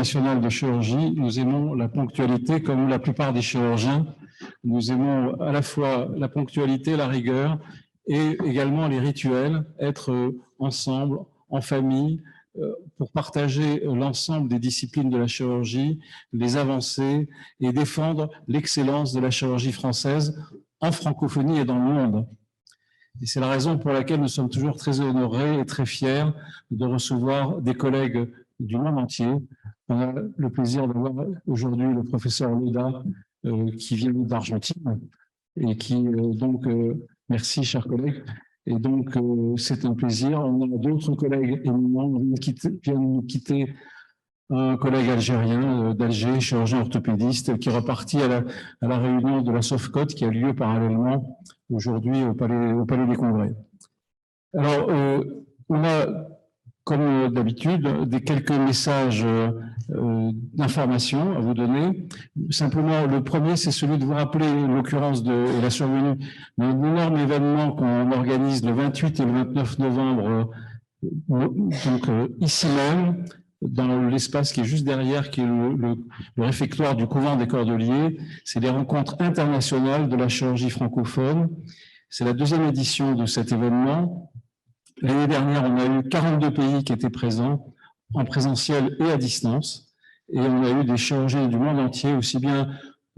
internationale de chirurgie, nous aimons la ponctualité comme la plupart des chirurgiens. Nous aimons à la fois la ponctualité, la rigueur et également les rituels, être ensemble, en famille, pour partager l'ensemble des disciplines de la chirurgie, les avancées et défendre l'excellence de la chirurgie française en francophonie et dans le monde. Et c'est la raison pour laquelle nous sommes toujours très honorés et très fiers de recevoir des collègues du monde entier. On a le plaisir d'avoir aujourd'hui le professeur Loda qui vient d'Argentine et qui merci chers collègues. Et donc c'est un plaisir. On a d'autres collègues éminents qui viennent nous quitter. Un collègue algérien d'Alger, chirurgien orthopédiste, qui est reparti à la réunion de la SOFCOT qui a lieu parallèlement aujourd'hui au Palais des Congrès. Alors, on a, comme d'habitude, quelques messages d'information à vous donner. Simplement, le premier, c'est celui de vous rappeler l'occurrence et la survenue d'un énorme événement qu'on organise le 28 et le 29 novembre, ici même, dans l'espace qui est juste derrière, qui est le réfectoire du couvent des Cordeliers. C'est les rencontres internationales de la chirurgie francophone. C'est la deuxième édition de cet événement. L'année dernière, on a eu 42 pays qui étaient présents, en présentiel et à distance. Et on a eu des chirurgiens du monde entier, aussi bien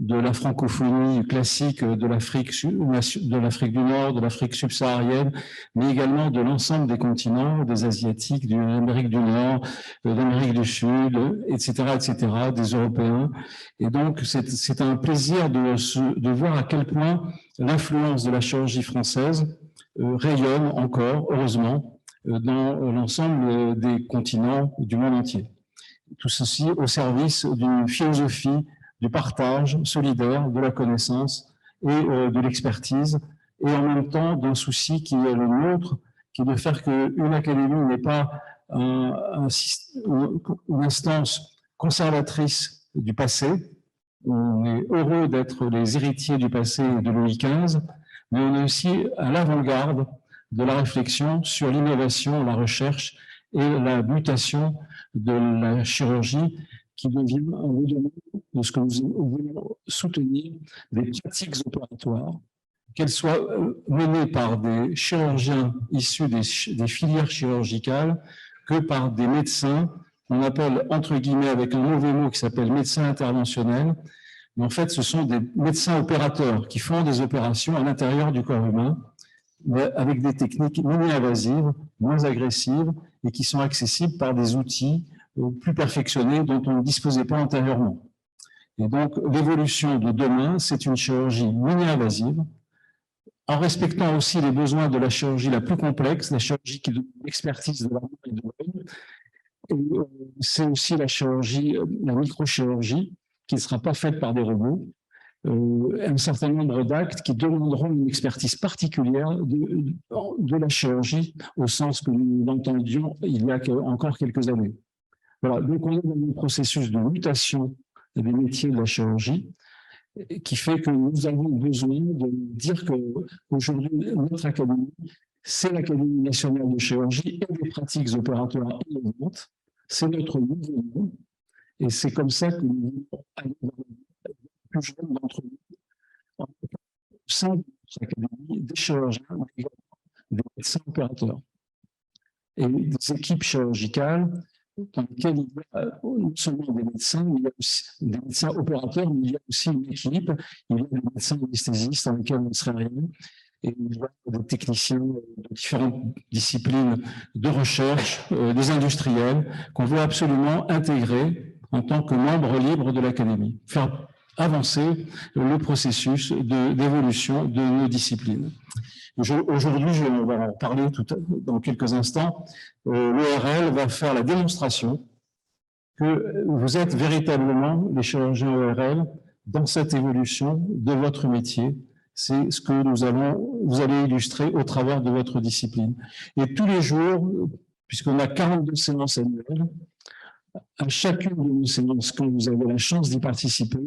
de la francophonie classique de l'Afrique du Nord, de l'Afrique subsaharienne, mais également de l'ensemble des continents, des Asiatiques, de l'Amérique du Nord, d'Amérique du Sud, etc., des Européens. Et donc, c'est un plaisir de voir à quel point l'influence de la chirurgie française rayonne encore, heureusement, dans l'ensemble des continents du monde entier. Tout ceci au service d'une philosophie du partage solidaire, de la connaissance et de l'expertise, et en même temps d'un souci qui est le nôtre, qui est de faire qu'une académie n'est pas une instance conservatrice du passé. On est heureux d'être les héritiers du passé de Louis XV, mais on est aussi à l'avant-garde de la réflexion sur l'innovation, la recherche et la mutation de la chirurgie qui devient un domaine de ce que nous voulons soutenir, des pratiques opératoires, qu'elles soient menées par des chirurgiens issus des filières chirurgicales que par des médecins, qu'on appelle entre guillemets avec un mauvais mot qui s'appelle médecins interventionnels, mais en fait ce sont des médecins opérateurs qui font des opérations à l'intérieur du corps humain, avec des techniques moins invasives, moins agressives et qui sont accessibles par des outils plus perfectionnés dont on ne disposait pas antérieurement. Et donc, l'évolution de demain, c'est une chirurgie mini-invasive, en respectant aussi les besoins de la chirurgie la plus complexe, la chirurgie qui demande l'expertise de la main et de l'œil. C'est aussi la chirurgie, la microchirurgie, qui ne sera pas faite par des robots. Un certain nombre d'actes qui demanderont une expertise particulière de la chirurgie, au sens que nous l'entendions il y a encore quelques années. Voilà, donc on est dans un processus de mutation des métiers de la chirurgie qui fait que nous avons besoin de dire qu'aujourd'hui, notre académie, c'est l'Académie nationale de chirurgie et des pratiques opératoires innovantes. C'est notre nouveau nom et c'est comme ça que nous voulons aller vers les plus jeunes d'entre nous au sein de notre académie, des chirurgiens, mais également des médecins opérateurs et des équipes chirurgicales dans lesquels il y a non seulement des médecins, mais il y a aussi des médecins opérateurs, mais il y a aussi une équipe, il y a des médecins anesthésistes dans lesquels on ne serait rien, et il y a des techniciens de différentes disciplines de recherche, des industriels, qu'on veut absolument intégrer en tant que membres libres de l'Académie, faire avancer le processus d'évolution de nos disciplines. Aujourd'hui, on va en parler dans quelques instants, l'ORL va faire la démonstration que vous êtes véritablement les chirurgiens ORL dans cette évolution de votre métier. C'est ce que vous allez illustrer au travers de votre discipline. Et tous les jours, puisqu'on a 42 séances annuelles, à chacune de nos séances, quand vous avez la chance d'y participer,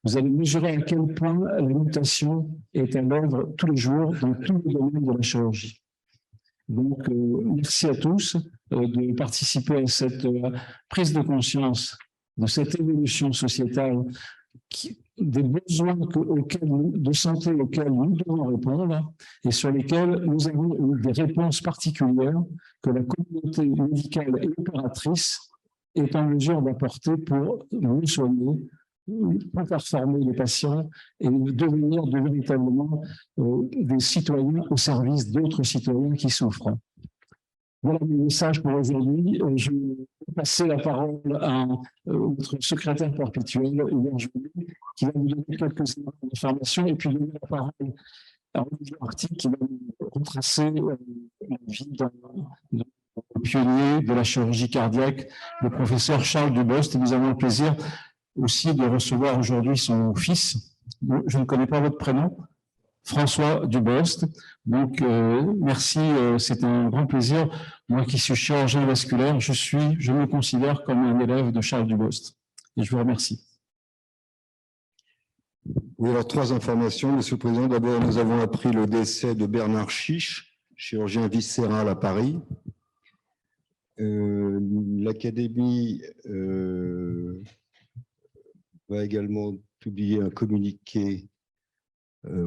vous allez mesurer à quel point la mutation est à l'œuvre tous les jours dans tous les domaines de la chirurgie. Donc, merci à tous de participer à cette prise de conscience de cette évolution sociétale, des besoins de santé auxquels nous devons répondre et sur lesquels nous avons des réponses particulières que la communauté médicale et opératrice est en mesure d'apporter pour nous soigner, pour faire former les patients et devenir véritablement des citoyens au service d'autres citoyens qui souffrent. Voilà mon message pour aujourd'hui. Je vais passer la parole à notre secrétaire perpétuel, Hubert Joly, qui va nous donner quelques informations et puis donner la parole à Olivier Arti, qui va nous retracer la vie d'un pionnier de la chirurgie cardiaque, le professeur Charles Dubost. Et nous avons le plaisir aussi de recevoir aujourd'hui son fils. Je ne connais pas votre prénom. François Dubost. Donc, merci, c'est un grand plaisir. Moi qui suis chirurgien vasculaire, je me considère comme un élève de Charles Dubost. Et je vous remercie. Oui, alors 3 informations, Monsieur le Président. D'abord, nous avons appris le décès de Bernard Chiche, chirurgien viscéral à Paris. L'Académie va également publier un communiqué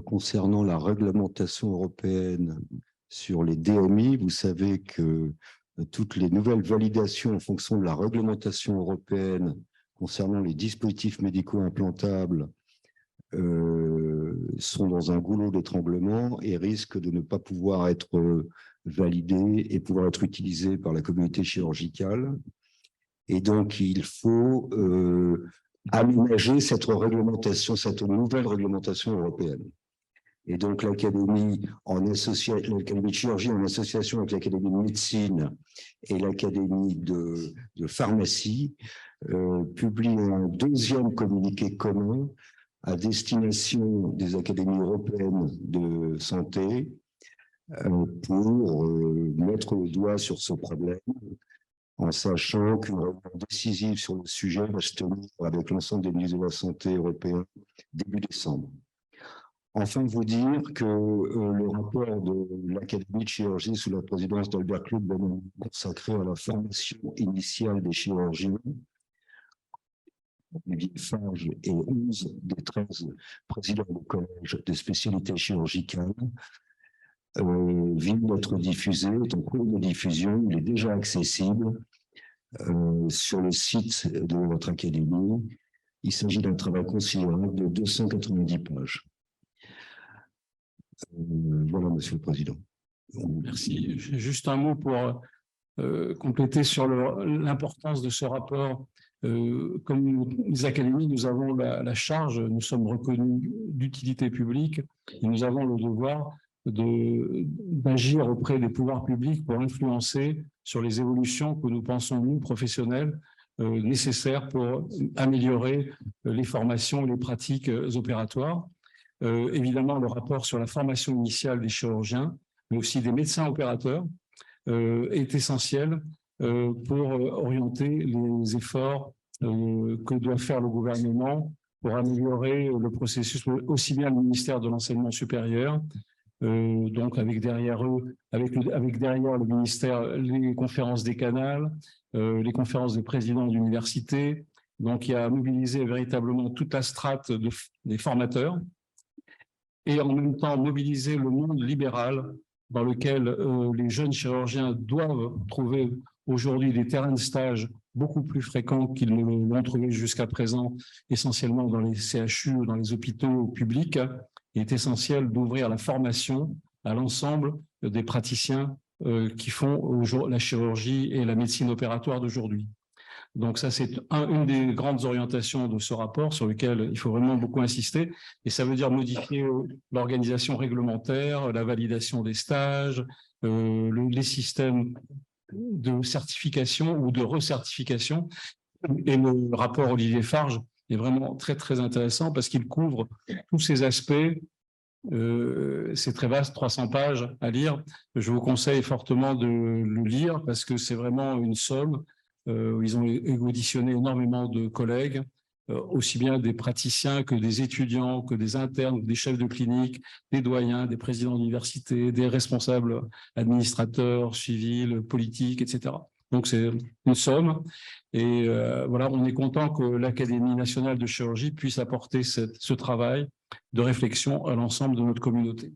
concernant la réglementation européenne sur les DMI. Vous savez que toutes les nouvelles validations en fonction de la réglementation européenne concernant les dispositifs médicaux implantables sont dans un goulot d'étranglement et risquent de ne pas pouvoir être validés et pouvoir être utilisés par la communauté chirurgicale. Et donc, il faut aménager cette réglementation, cette nouvelle réglementation européenne. Et donc, l'Académie de chirurgie en association avec l'Académie de médecine et l'Académie de pharmacie publie un 2e communiqué commun à destination des académies européennes de santé pour mettre le doigt sur ce problème, en sachant qu'une réunion décisive sur le sujet va se tenir avec l'ensemble des ministres de la Santé européens début décembre. Enfin, vous dire que le rapport de l'Académie de chirurgie sous la présidence d'Albert Claude consacré à la formation initiale des chirurgiens, Olivier Fage et 11 des 13 présidents du collège des spécialités chirurgicales, vient d'être diffusé, est en cours de diffusion, il est déjà accessible sur le site de notre académie. Il s'agit d'un travail considérable de 290 pages. Voilà, Monsieur le Président. Merci. Juste un mot pour compléter sur l'importance de ce rapport. Comme les académies, nous avons la charge, nous sommes reconnus d'utilité publique et nous avons le devoir d'agir auprès des pouvoirs publics pour influencer sur les évolutions que nous pensons, nous, professionnels, nécessaires pour améliorer les formations et les pratiques opératoires. Évidemment, le rapport sur la formation initiale des chirurgiens, mais aussi des médecins opérateurs, est essentiel pour orienter les efforts que doit faire le gouvernement pour améliorer le processus, aussi bien le ministère de l'Enseignement supérieur, donc avec derrière le ministère les conférences décanales, les conférences des présidents d'université. Donc il y a à mobiliser véritablement toute la strate des formateurs et en même temps mobiliser le monde libéral dans lequel les jeunes chirurgiens doivent trouver aujourd'hui des terrains de stage beaucoup plus fréquents qu'ils ne l'ont trouvé jusqu'à présent, essentiellement dans les CHU ou dans les hôpitaux publics. Il est essentiel d'ouvrir la formation à l'ensemble des praticiens qui font la chirurgie et la médecine opératoire d'aujourd'hui. Donc ça, c'est une des grandes orientations de ce rapport sur lequel il faut vraiment beaucoup insister. Et ça veut dire modifier l'organisation réglementaire, la validation des stages, les systèmes de certification ou de recertification. Et le rapport Olivier Farge est vraiment très, très intéressant parce qu'il couvre tous ces aspects. C'est très vaste, 300 pages à lire. Je vous conseille fortement de le lire parce que c'est vraiment une somme. Ils ont auditionné énormément de collègues, aussi bien des praticiens que des étudiants, que des internes, des chefs de clinique, des doyens, des présidents d'université, des responsables administrateurs, civils, politiques, etc. Donc, c'est une somme. Et voilà, on est content que l'Académie nationale de chirurgie puisse apporter ce travail de réflexion à l'ensemble de notre communauté.